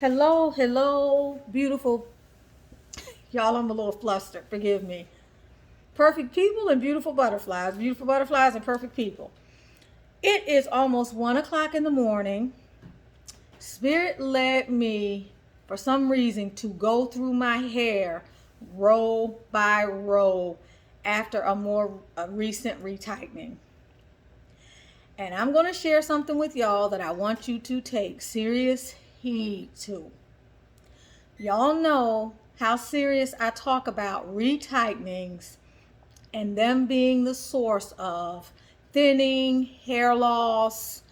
Hello, hello, beautiful. Y'all, I'm a little flustered. Forgive me. Perfect people and beautiful butterflies. Beautiful butterflies and perfect people. It is almost 1 o'clock in the morning. Spirit led me, for some reason, to go through my hair row by row after a recent retightening. And I'm going to share something with y'all that I want you to take serious heed to. Y'all know how serious I talk about retightenings and them being the source of thinning, hair loss,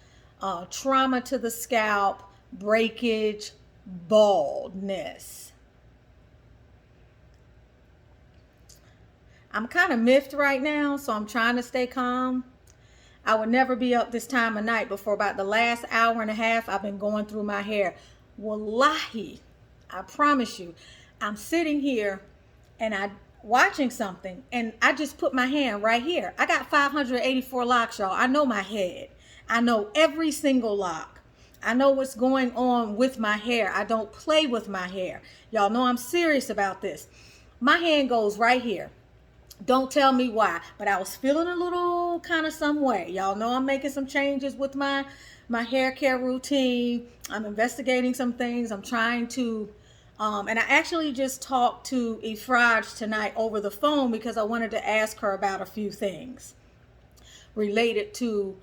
trauma to the scalp, breakage, baldness. I'm kind of miffed right now, so I'm trying to stay calm. I would never be up this time of night, but for about the last hour and a half, I've been going through my hair. Wallahi, I promise you, I'm sitting here and I watching something and I just put my hand right here. I got 584 locks, y'all. I know my head. I know every single lock. I know what's going on with my hair. I don't play with my hair. Y'all know I'm serious about this. My hand goes right here. Don't tell me why, but I was feeling a little kind of some way. Y'all know I'm making some changes with my hair care routine. I'm investigating some things. I'm trying to, and I actually just talked to Ifraj tonight over the phone because I wanted to ask her about a few things related to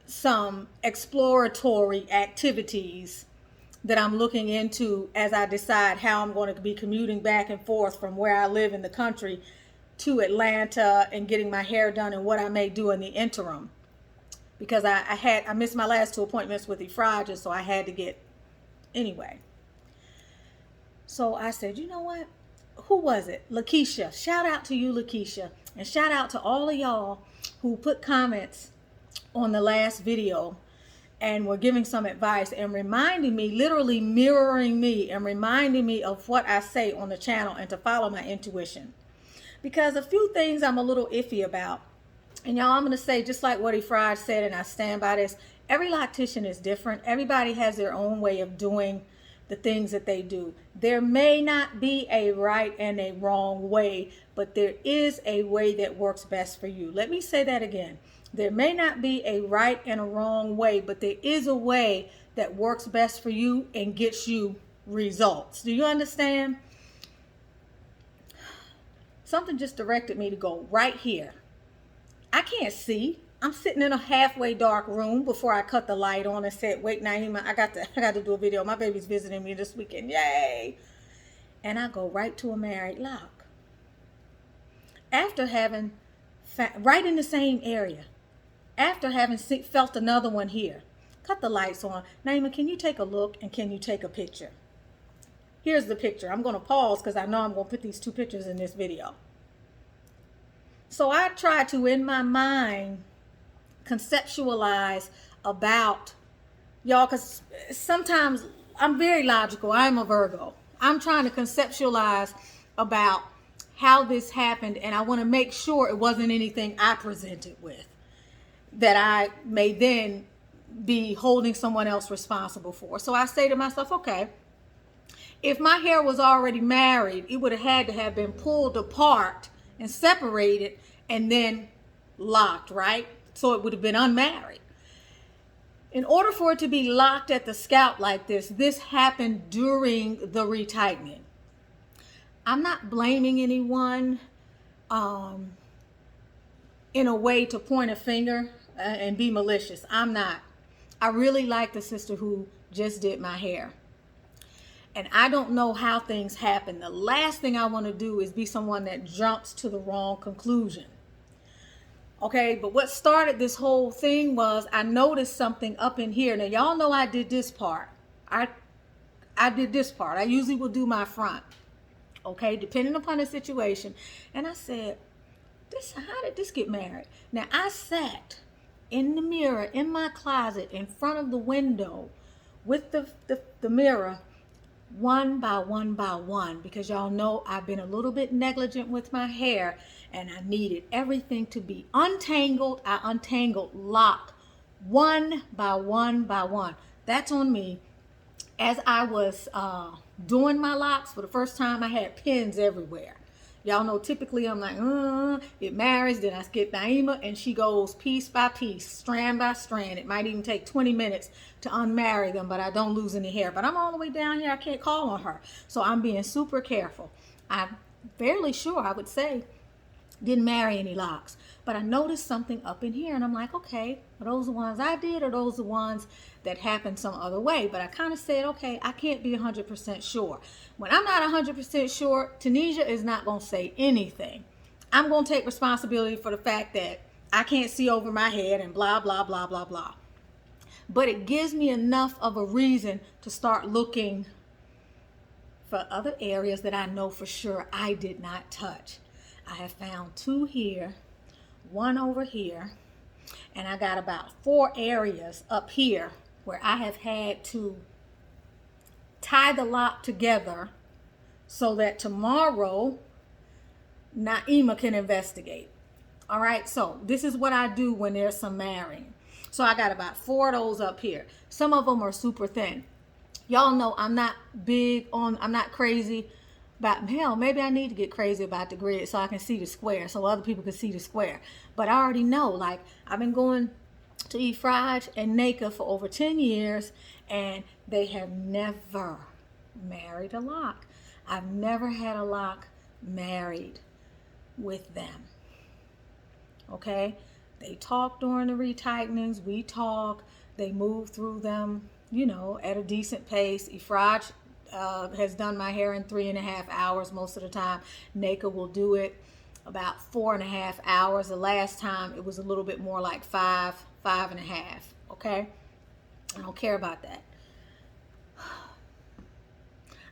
some exploratory activities that I'm looking into as I decide how I'm going to be commuting back and forth from where I live in the country to Atlanta and getting my hair done and what I may do in the interim. Because I missed my last two appointments with Ifraj, so I had to get anyway. So I said, you know what? Who was it? Lakeisha. Shout out to you, Lakeisha. And shout out to all of y'all who put comments on the last video and were giving some advice and reminding me, literally mirroring me and reminding me of what I say on the channel and to follow my intuition. Because a few things I'm a little iffy about. And y'all, I'm going to say just like what Ifraj said, and I stand by this, every loctician is different. Everybody has their own way of doing the things that they do. There may not be a right and a wrong way, but there is a way that works best for you. Let me say that again. There may not be a right and a wrong way, but there is a way that works best for you and gets you results. Do you understand? Something just directed me to go right here. I can't see. I'm sitting in a halfway dark room before I cut the light on and said, wait, Naima, I got to do a video. My baby's visiting me this weekend. Yay. And I go right to a married lock. After having, right in the same area. After having felt another one here. Cut the lights on. Naima, can you take a look and can you take a picture? Here's the picture. I'm going to pause because I know I'm going to put these two pictures in this video. So I try to, in my mind, conceptualize about, y'all, because sometimes I'm very logical. I'm a Virgo. I'm trying to conceptualize about how this happened, and I want to make sure it wasn't anything I presented with that I may then be holding someone else responsible for. So I say to myself, okay, if my hair was already married, it would have had to have been pulled apart and separated and then locked, right? So it would have been unmarried. In order for it to be locked at the scalp like this happened during the retightening. I'm not blaming anyone in a way to point a finger and be malicious. I'm not. I really like the sister who just did my hair. And I don't know how things happen. The last thing I want to do is be someone that jumps to the wrong conclusion. Okay, but what started this whole thing was I noticed something up in here. Now, y'all know I did this part. I did this part. I usually will do my front. Okay, depending upon the situation. And I said, how did this get married? Now, I sat in the mirror in my closet in front of the window with the mirror one by one, because y'all know I've been a little bit negligent with my hair and I needed everything to be untangled. I untangled lock one by one. That's on me. as I was doing my locks for the first time, I had pins everywhere. Y'all know typically I'm like, it marries, then I get Naima, and she goes piece by piece, strand by strand. It might even take 20 minutes to unmarry them, but I don't lose any hair. But I'm all the way down here, I can't call on her. So I'm being super careful. I'm fairly sure, I would say, didn't marry any locks. But I noticed something up in here, and I'm like, okay, are those the ones I did, or those the ones that happened some other way? But I kind of said, okay, I can't be 100% sure. When I'm not 100% sure, Tanisha is not going to say anything. I'm going to take responsibility for the fact that I can't see over my head and blah, blah, blah, blah, blah. But it gives me enough of a reason to start looking for other areas that I know for sure I did not touch. I have found 2 here, 1 over here, and I got about 4 areas up here where I have had to tie the lock together so that tomorrow Naima can investigate. All right, so this is what I do when there's some marrying. So I got about 4 of those up here. Some of them are super thin. Y'all know I'm not crazy about, hell, maybe I need to get crazy about the grid so I can see the square, so other people can see the square. But I already know, like, I've been going to Efraj and Naka for over 10 years, and they have never married a lock. I've never had a lock married with them. Okay? They talk during the retightenings. We talk. They move through them, you know, at a decent pace. Efraj has done my hair in 3.5 hours most of the time. Naka will do it about 4.5 hours. The last time it was a little bit more like 5.5. Okay? I don't care about that.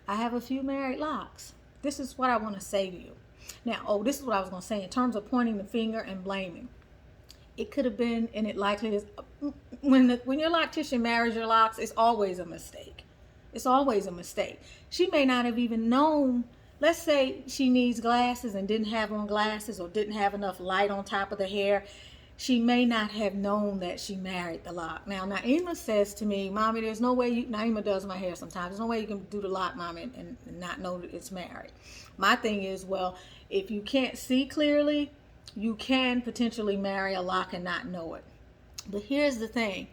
I have a few married locks. This is what I want to say to you. Now, this is what I was going to say in terms of pointing the finger and blaming. It could have been, and it likely is, when your loctician marries your locks, it's always a mistake. It's always a mistake. She may not have even known. Let's say she needs glasses and didn't have on glasses, or didn't have enough light on top of the hair. She may not have known that she married the lock. Now, Naima says to me, Mommy, there's no way Naima does my hair sometimes. There's no way you can do the lock, Mommy, and not know that it's married. My thing is, well, if you can't see clearly, you can potentially marry a lock and not know it. But here's the thing.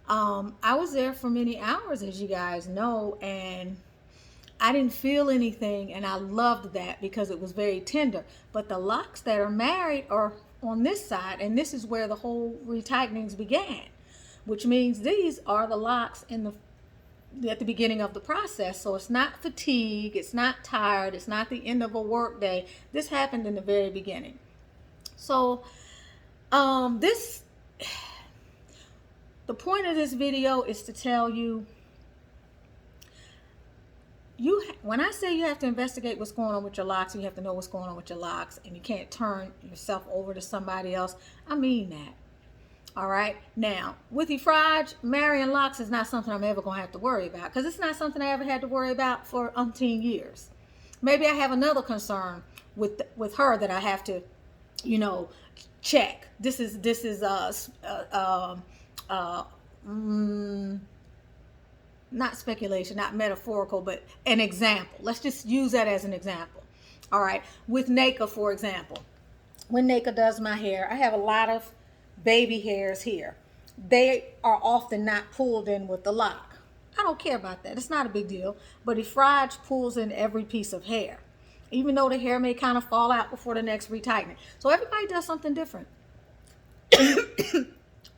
I was there for many hours, as you guys know, and I didn't feel anything, and I loved that because it was very tender. But the locks that are married are on this side, and this is where the whole retightenings began, which means these are the locks at the beginning of the process. So it's not fatigue, it's not tired, it's not the end of a work day. This happened in the very beginning. So the point of this video is to tell you, when I say you have to investigate what's going on with your locks, you have to know what's going on with your locks, and you can't turn yourself over to somebody else. I mean that. All right. Now, with Efraj, marrying locks is not something I'm ever going to have to worry about, because it's not something I ever had to worry about for umpteen years. Maybe I have another concern with her that I have to, check. This is not speculation, not metaphorical, but an example. Let's just use that as an example. All right. With Naka, for example, when Naka does my hair, I have a lot of baby hairs here. They are often not pulled in with the lock. I don't care about that. It's not a big deal. But Efraj pulls in every piece of hair, even though the hair may kind of fall out before the next retightening. So everybody does something different.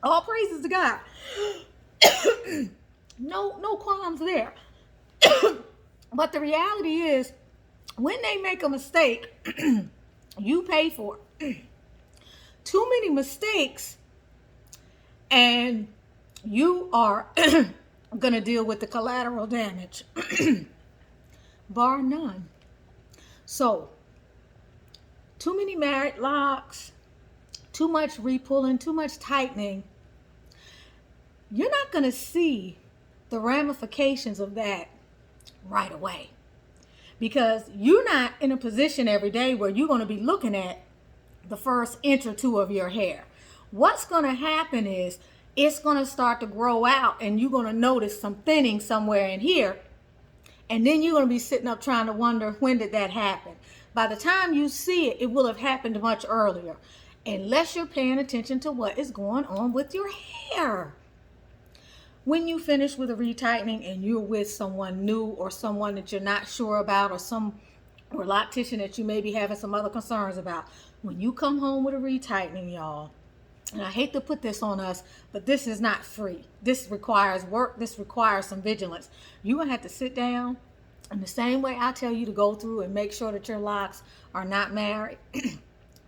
All praises to God. No qualms there. But the reality is, when they make a mistake, you pay for it. Too many mistakes, and you are going to deal with the collateral damage. Bar none. So, too many married locks, too much repulling, too much tightening. You're not going to see the ramifications of that right away, because you're not in a position every day where you're going to be looking at the first inch or two of your hair. What's going to happen is it's going to start to grow out, and you're going to notice some thinning somewhere in here. And then you're going to be sitting up trying to wonder, when did that happen? By the time you see it, it will have happened much earlier, unless you're paying attention to what is going on with your hair. When you finish with a retightening and you're with someone new or someone that you're not sure about, or loctician that you may be having some other concerns about, when you come home with a retightening, y'all, and I hate to put this on us, but this is not free. This requires work. This requires some vigilance. You're going to have to sit down, in the same way I tell you to go through and make sure that your locks are not married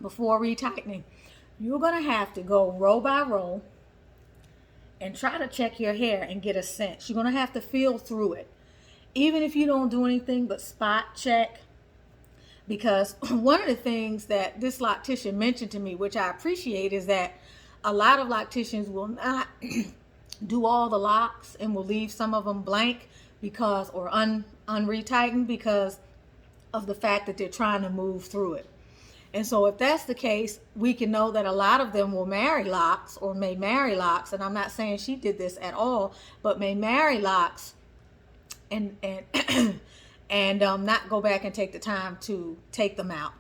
before retightening. You're going to have to go row by row and try to check your hair and get a sense. You're going to have to feel through it. Even if you don't do anything but spot check. Because one of the things that this loctician mentioned to me, which I appreciate, is that a lot of locticians will not do all the locks and will leave some of them blank because, or unretightened, because of the fact that they're trying to move through it. And so if that's the case, we can know that a lot of them will marry locks, or may marry locks. And I'm not saying she did this at all, but may marry locks and not go back and take the time to take them out.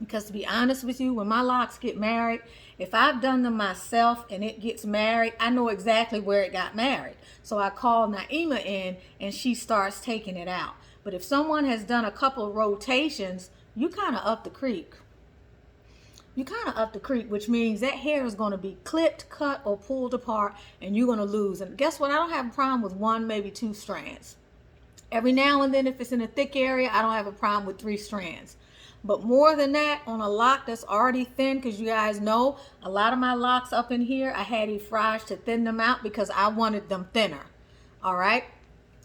Because to be honest with you, when my locks get married, if I've done them myself and it gets married, I know exactly where it got married. So I call Naima in and she starts taking it out. But if someone has done a couple of rotations, you kind of up the creek. You kind of up the creek, which means that hair is going to be clipped, cut, or pulled apart, and you're going to lose. And guess what? I don't have a problem with 1, maybe 2 strands. Every now and then, if it's in a thick area, I don't have a problem with 3 strands. But more than that, on a lock that's already thin, because you guys know, a lot of my locks up in here, I had Efrage to thin them out because I wanted them thinner. All right?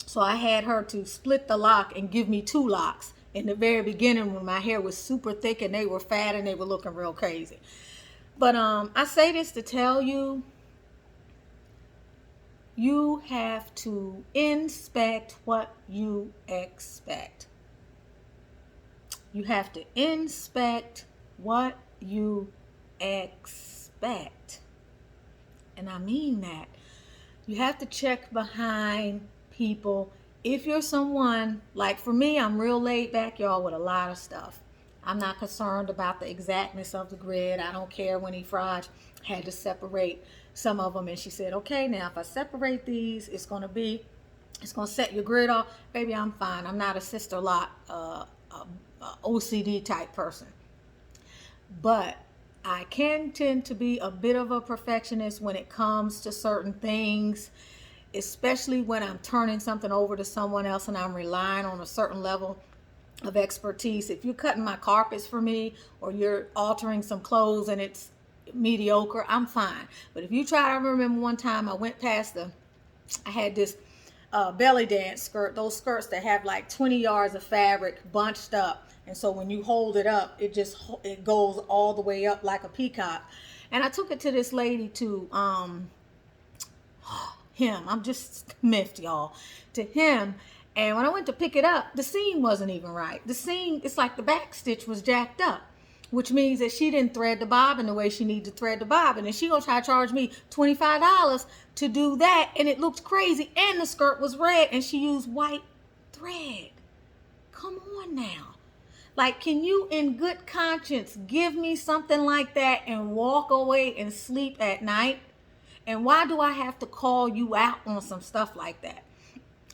So I had her to split the lock and give me 2 locks in the very beginning when my hair was super thick and they were fat and they were looking real crazy. But I say this to tell you, you have to inspect what you expect. You have to inspect what you expect. And I mean that. You have to check behind people. If you're someone, like for me, I'm real laid back, y'all, with a lot of stuff. I'm not concerned about the exactness of the grid. I don't care when Efrage had to separate some of them. And she said, okay, now if I separate these, it's going to set your grid off. Baby, I'm fine. I'm not a Sisterlocks OCD type person. But I can tend to be a bit of a perfectionist when it comes to certain things, especially when I'm turning something over to someone else and I'm relying on a certain level of expertise. If you're cutting my carpets for me, or you're altering some clothes and it's mediocre, I'm fine. But if you try, I remember one time I went past I had this belly dance skirt, those skirts that have like 20 yards of fabric bunched up. And so when you hold it up, it goes all the way up like a peacock. And I took it to this lady to him. I'm just miffed, y'all. To him. And when I went to pick it up, the seam wasn't even right. The seam, it's like the back stitch was jacked up, which means that she didn't thread the bobbin the way she needed to thread the bobbin. And she gonna try to charge me $25 to do that. And it looked crazy. And the skirt was red and she used white thread. Come on now. Like, can you in good conscience give me something like that and walk away and sleep at night? And why do I have to call you out on some stuff like that?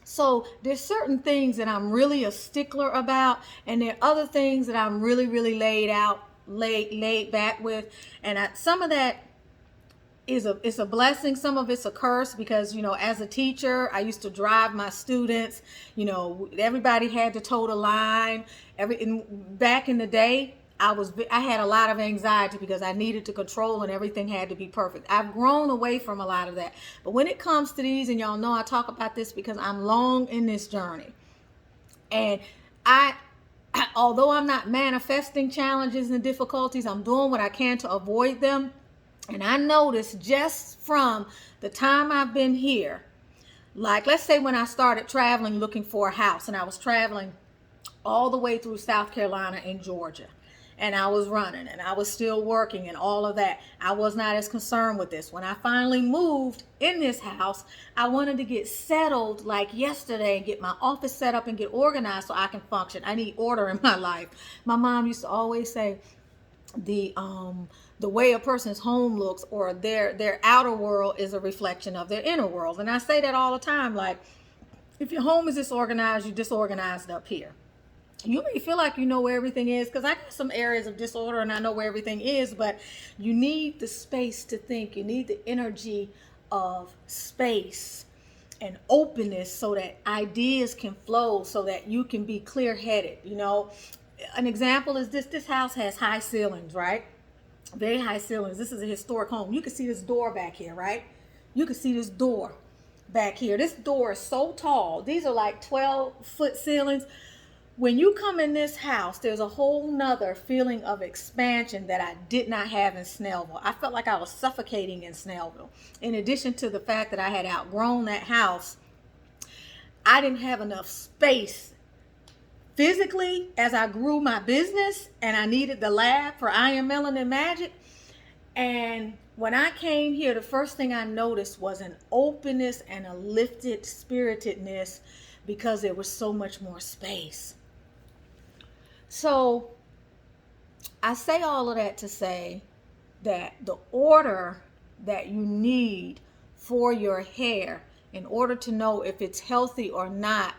So there's certain things that I'm really a stickler about, and there are other things that I'm really, really laid back with. And some of that is a blessing. Some of it's a curse, because, you know, as a teacher, I used to drive my students, you know, everybody had to toe the line. Back in the day, I had a lot of anxiety because I needed to control and everything had to be perfect. I've grown away from a lot of that. But when it comes to these, and y'all know I talk about this because I'm long in this journey. And although I'm not manifesting challenges and difficulties, I'm doing what I can to avoid them. And I noticed just from the time I've been here, like let's say when I started traveling looking for a house, and I was traveling all the way through South Carolina and Georgia. and I was running and I was still working and all of that. I was not as concerned with this. When I finally moved in this house, I wanted to get settled like yesterday and get my office set up and get organized so I can function. I need order in my life. My mom used to always say the way a person's home looks or their outer world is a reflection of their inner world. And I say that all the time, like, if your home is disorganized, you're disorganized up here. You may feel like you know where everything is, because I got some areas of disorder and I know where everything is, but you need the space to think. You need the energy of space and openness so that ideas can flow, so that you can be clear-headed. You know, an example is this house has high ceilings, right? Very high ceilings. This is a historic home. You can see this door back here, right? You can see this door back here. This door is so tall. These are like 12-foot ceilings. When you come in this house, there's a whole nother feeling of expansion that I did not have in Snellville. I felt like I was suffocating in Snellville. In addition to the fact that I had outgrown that house, I didn't have enough space physically as I grew my business, and I needed the lab for I Am Melanin Magic. And when I came here, the first thing I noticed was an openness and a lifted spiritedness, because there was so much more space. So I say all of that to say that the order that you need for your hair, in order to know if it's healthy or not,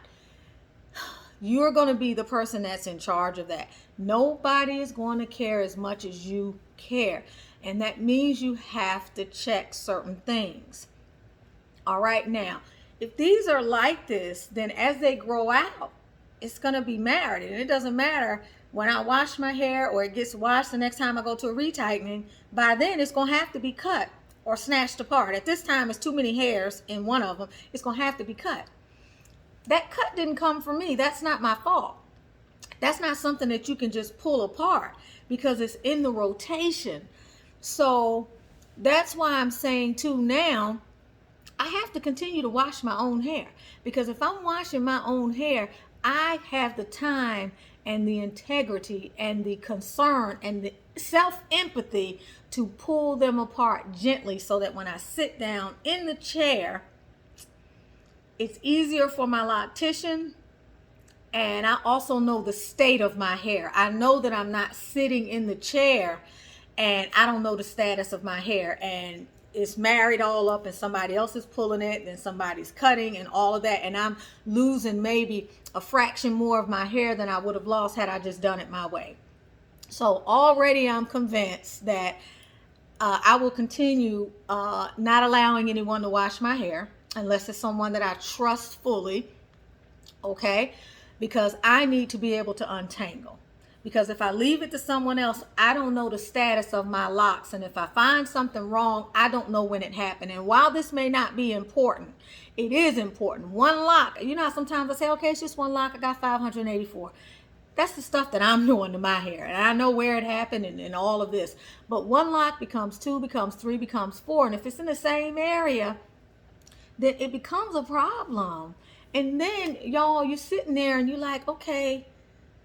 you're going to be the person that's in charge of that. Nobody is going to care as much as you care. And that means you have to check certain things. All right, now, if these are like this, then as they grow out, it's going to be married. And it doesn't matter when I wash my hair or it gets washed the next time I go to a retightening. By then, it's going to have to be cut or snatched apart. At this time, it's too many hairs in one of them. It's going to have to be cut. That cut didn't come from me. That's not my fault. That's not something that you can just pull apart, because it's in the rotation. So that's why I'm saying too, now I have to continue to wash my own hair, because if I'm washing my own hair, I have the time and the integrity and the concern and the self-empathy to pull them apart gently, so that when I sit down in the chair, it's easier for my loctician. And I also know the state of my hair. I know that I'm not sitting in the chair and I don't know the status of my hair, and it's married all up and somebody else is pulling it, then somebody's cutting and all of that, and I'm losing maybe a fraction more of my hair than I would have lost had I just done it my way. So already I'm convinced that I will continue not allowing anyone to wash my hair unless it's someone that I trust fully, okay? Because I need to be able to untangle. Because if I leave it to someone else, I don't know the status of my locks. And if I find something wrong, I don't know when it happened. And while this may not be important, it is important. One lock, you know how sometimes I say, okay, it's just one lock, I got 584. That's the stuff that I'm doing to my hair. And I know where it happened and all of this. But one lock becomes 2, becomes 3, becomes 4. And if it's in the same area, then it becomes a problem. And then, y'all, you're sitting there and you're like, okay,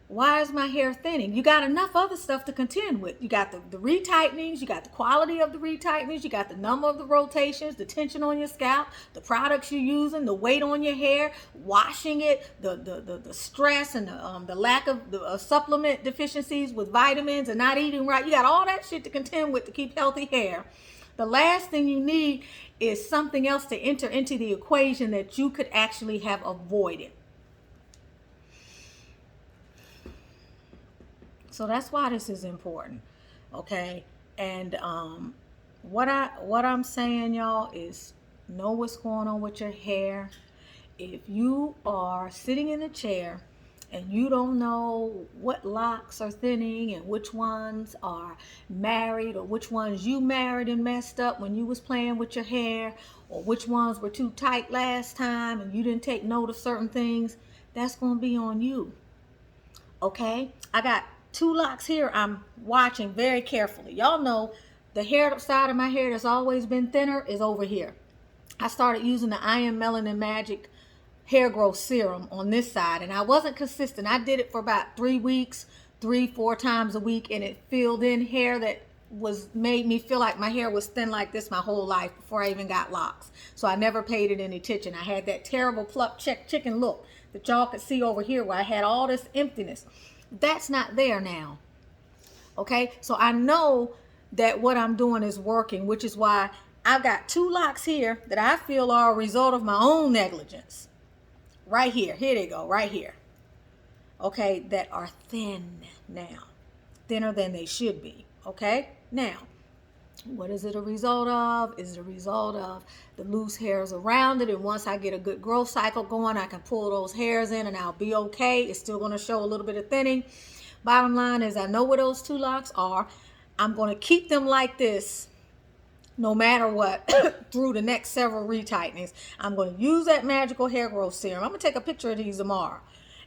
why is my hair thinning? You got enough other stuff to contend with. You got the retightenings, you got the quality of the retightenings, you got the number of the rotations, the tension on your scalp, the products you're using, the weight on your hair, washing it, the stress and the lack of the supplement deficiencies with vitamins and not eating right. You got all that shit to contend with to keep healthy hair. The last thing you need is something else to enter into the equation that you could actually have avoided. So that's why this is important, okay? And what I'm saying, y'all, is know what's going on with your hair. If you are sitting in a chair and you don't know what locks are thinning and which ones are married, or which ones you married and messed up when you was playing with your hair, or which ones were too tight last time and you didn't take note of certain things, that's going to be on you, okay? I got 2 locks here I'm watching very carefully. Y'all know the hair side of my hair that's always been thinner is over here. I started using the I Am Melanin Magic hair growth serum on this side, and I wasn't consistent. I did it for about 3 weeks, 3-4 times a week, and it filled in hair that made me feel like my hair was thin like this my whole life before I even got locks. So I never paid it any attention. I had that terrible plucked chicken look that y'all could see over here where I had all this emptiness. That's not there now. Okay, so I know that what I'm doing is working, which is why I've got 2 locks here that I feel are a result of my own negligence. Right here. Here they go, right here. Okay, that are thin now. Thinner than they should be. Okay, now, what is it a result of? Is it a result of the loose hairs around it? And once I get a good growth cycle going, I can pull those hairs in and I'll be okay. It's still going to show a little bit of thinning. Bottom line is I know where those 2 locks are. I'm going to keep them like this no matter what through the next several retightenings. I'm going to use that magical hair growth serum. I'm going to take a picture of these tomorrow.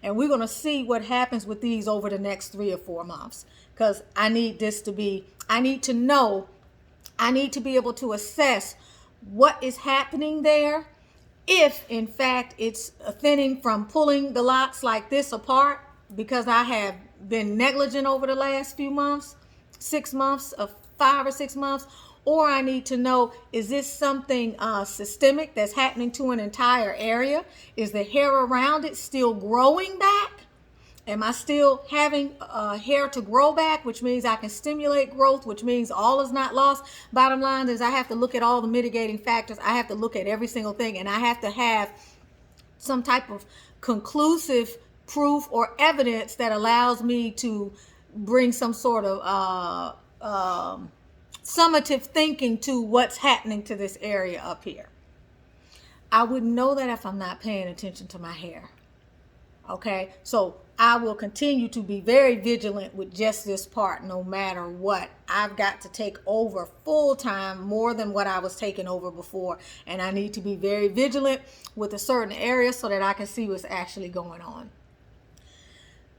And we're going to see what happens with these over the next 3 or 4 months. Because I need this to be, I need to know, I need to be able to assess what is happening there. If, in fact, it's a thinning from pulling the locks like this apart, because I have been negligent over the last few months, 6 months, of 5 or 6 months, or I need to know, is this something systemic that's happening to an entire area? Is the hair around it still growing back? Am I still having hair to grow back, which means I can stimulate growth, which means all is not lost? Bottom line is I have to look at all the mitigating factors. I have to look at every single thing, and I have to have some type of conclusive proof or evidence that allows me to bring some sort of summative thinking to what's happening to this area up here. I wouldn't know that if I'm not paying attention to my hair. Okay, so I will continue to be very vigilant with just this part no matter what. I've got to take over full time more than what I was taking over before, and I need to be very vigilant with a certain area so that I can see what's actually going on.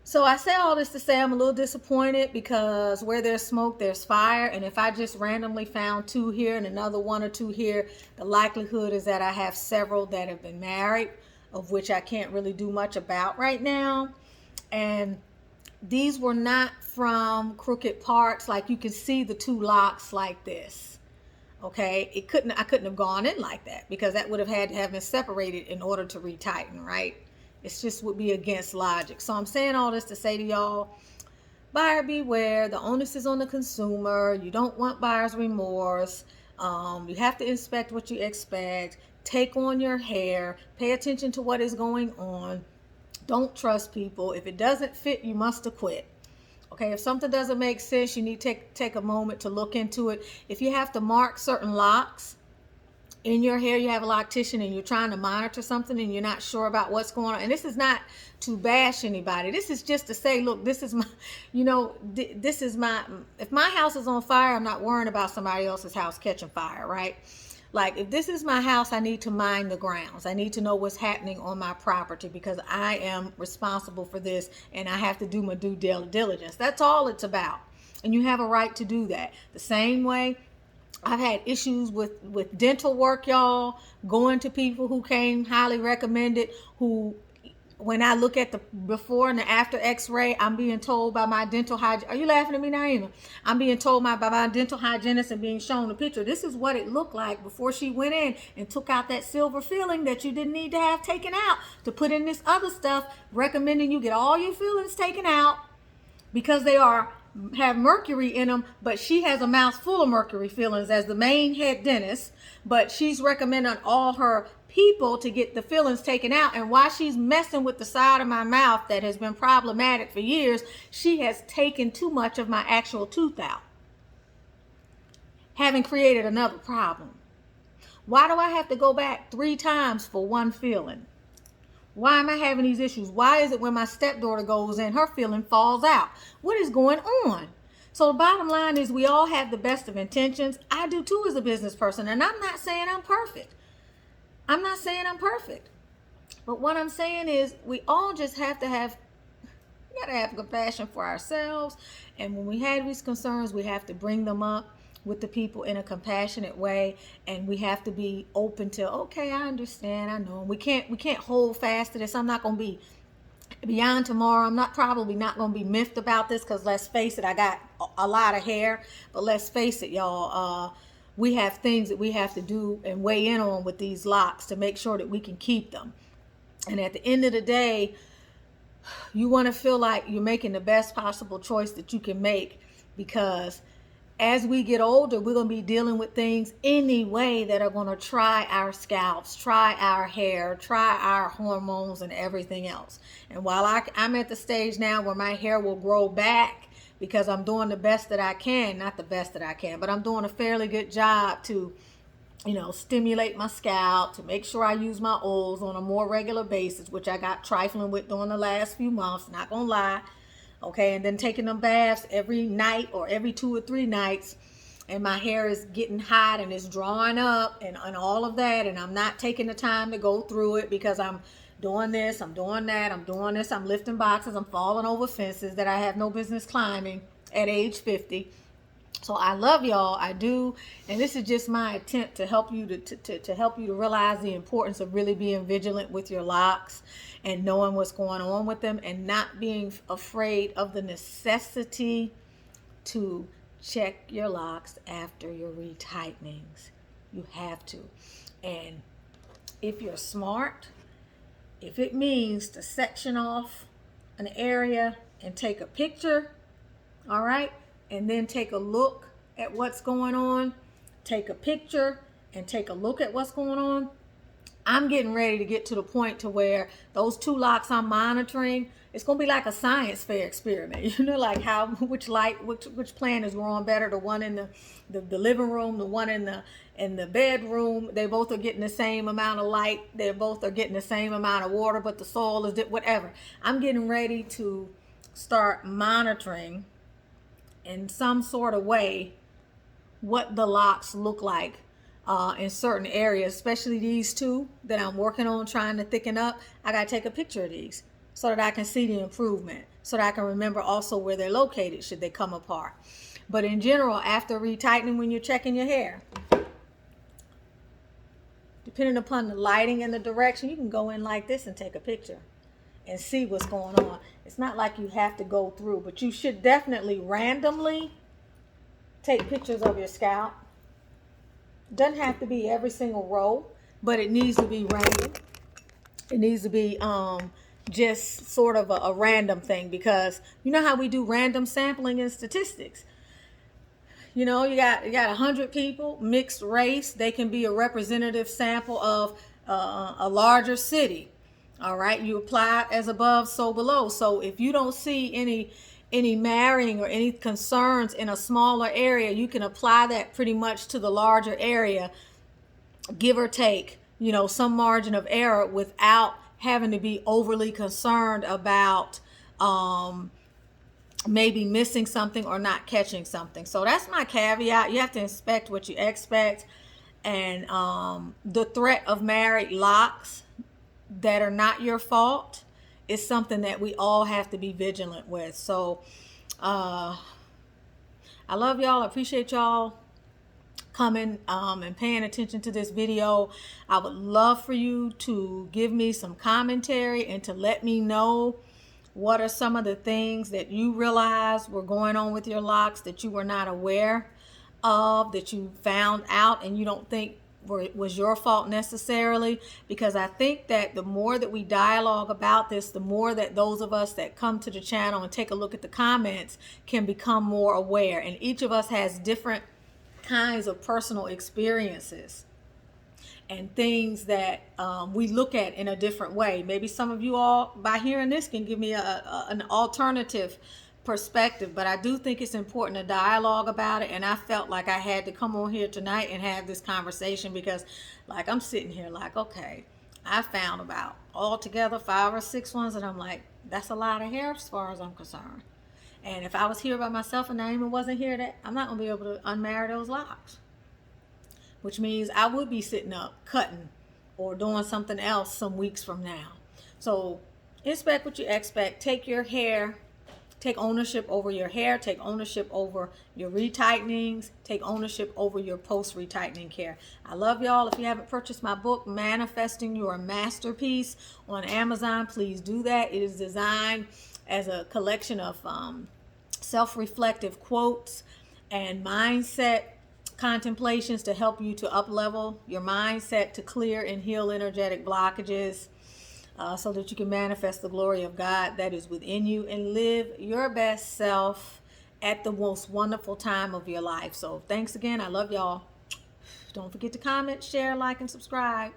So I say all this to say I'm a little disappointed because where there's smoke, there's fire. And if I just randomly found 2 here and another 1 or 2 here, the likelihood is that I have several that have been married, of which I can't really do much about right now. And these were not from crooked parts. Like you can see the 2 locks like this. Okay, I couldn't have gone in like that because that would have had to have been separated in order to retighten, right? It's just would be against logic. So I'm saying all this to say to y'all, buyer beware. The onus is on the consumer. You don't want buyer's remorse. You have to inspect what you expect. Take on your hair. Pay attention to what is going on. Don't trust people. If it doesn't fit, you must acquit. Okay, if something doesn't make sense, you need to take a moment to look into it. If you have to mark certain locks in your hair, you have a loctician and you're trying to monitor something and you're not sure about what's going on. And this is not to bash anybody. This is just to say, look, this is my, this is my, if my house is on fire, I'm not worrying about somebody else's house catching fire, right? Like if this is my house, I need to mind the grounds. I need to know what's happening on my property because I am responsible for this and I have to do my due diligence. That's all it's about. And you have a right to do that. The same way I've had issues with dental work, y'all, going to people who came highly recommended, who, when I look at the before and the after x-ray, I'm being told by my dental hygienist, are you laughing at me, Naima? I'm being told by my dental hygienist and being shown a picture. This is what it looked like before she went in and took out that silver filling that you didn't need to have taken out to put in this other stuff, recommending you get all your fillings taken out because they have mercury in them, but she has a mouth full of mercury fillings as the main head dentist, but she's recommending all her people to get the fillings taken out. And while she's messing with the side of my mouth that has been problematic for years, she has taken too much of my actual tooth out, having created another problem. Why do I have to go back 3 times for one filling? Why am I having these issues? Why is it when my stepdaughter goes in, her filling falls out? What is going on? So the bottom line is we all have the best of intentions. I do too as a business person, and I'm not saying I'm perfect. I'm not saying I'm perfect. But what I'm saying is we all just have to have, we gotta have compassion for ourselves. And when we have these concerns, we have to bring them up with the people in a compassionate way, and we have to be open to, okay, I understand, I know. We can't hold fast to this. I'm not going to be beyond tomorrow, I'm probably not going to be miffed about this, because let's face it, I got a lot of hair. But let's face it, y'all, we have things that we have to do and weigh in on with these locks to make sure that we can keep them. And at the end of the day, you want to feel like you're making the best possible choice that you can make, because as we get older, we're going to be dealing with things anyway that are going to try our scalps, try our hair, try our hormones and everything else. And while I'm at the stage now where my hair will grow back because I'm doing the best that I can, not the best that I can, but I'm doing a fairly good job to, stimulate my scalp, to make sure I use my oils on a more regular basis, which I got trifling with during the last few months, not gonna lie. Okay, and then taking them baths every night or every 2 or 3 nights, and my hair is getting hot and it's drawing up and all of that, and I'm not taking the time to go through it because I'm doing this, I'm doing that, I'm doing this, I'm lifting boxes, I'm falling over fences that I have no business climbing at age 50. So I love y'all, I do, and this is just my attempt to help you to help you to realize the importance of really being vigilant with your locks and knowing what's going on with them, and not being afraid of the necessity to check your locks after your retightening. You have to. And if you're smart, if it means to section off an area and take a picture, all right, and then take a look at what's going on, take a picture and take a look at what's going on. I'm getting ready to get to the point to where those 2 locks I'm monitoring, it's going to be like a science fair experiment. Like how, which plant is growing better, the one in the living room, the one in the bedroom. They both are getting the same amount of light. They both are getting the same amount of water, but the soil is whatever. I'm getting ready to start monitoring in some sort of way what the locks look like in certain areas, especially these 2 that I'm working on trying to thicken up. I got to take a picture of these so that I can see the improvement, so that I can remember also where they're located should they come apart. But in general, after retightening, when you're checking your hair, depending upon the lighting and the direction, you can go in like this and take a picture and see what's going on. It's not like you have to go through, but you should definitely randomly take pictures of your scalp. Doesn't have to be every single row, but it needs to be random. It needs to be just sort of a random thing, because you know how we do random sampling in statistics. You got 100 people, mixed race. They can be a representative sample of a larger city. All right, you apply as above, so below. So if you don't see any marrying or any concerns in a smaller area, you can apply that pretty much to the larger area, give or take, some margin of error, without having to be overly concerned about maybe missing something or not catching something. So that's my caveat. You have to inspect what you expect. And the threat of married locks that are not your fault is something that we all have to be vigilant with. So I love y'all. I appreciate y'all coming and paying attention to this video. I would love for you to give me some commentary and to let me know what are some of the things that you realize were going on with your locks that you were not aware of, that you found out and you don't think was your fault necessarily. Because I think that the more that we dialogue about this, the more that those of us that come to the channel and take a look at the comments can become more aware. And each of us has different kinds of personal experiences and things that we look at in a different way. Maybe some of you all, by hearing this, can give me an alternative perspective, but I do think it's important to dialogue about it. And I felt like I had to come on here tonight and have this conversation, because like I'm sitting here like, okay, I found about altogether 5 or 6 ones, and I'm like, that's a lot of hair as far as I'm concerned. And if I was here by myself and Naima wasn't here, that I'm not gonna be able to unmarry those locks, which means I would be sitting up cutting or doing something else some weeks from now. So inspect what you expect. Take your hair Take ownership over your hair. Take ownership over your retightenings. Take ownership over your post-retightening care. I love y'all. If you haven't purchased my book, Manifesting Your Masterpiece, on Amazon, please do that. It is designed as a collection of self-reflective quotes and mindset contemplations to help you to up-level your mindset, to clear and heal energetic blockages, so that you can manifest the glory of God that is within you and live your best self at the most wonderful time of your life. So thanks again. I love y'all. Don't forget to comment, share, like, and subscribe.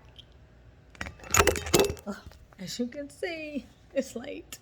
As you can see, it's late.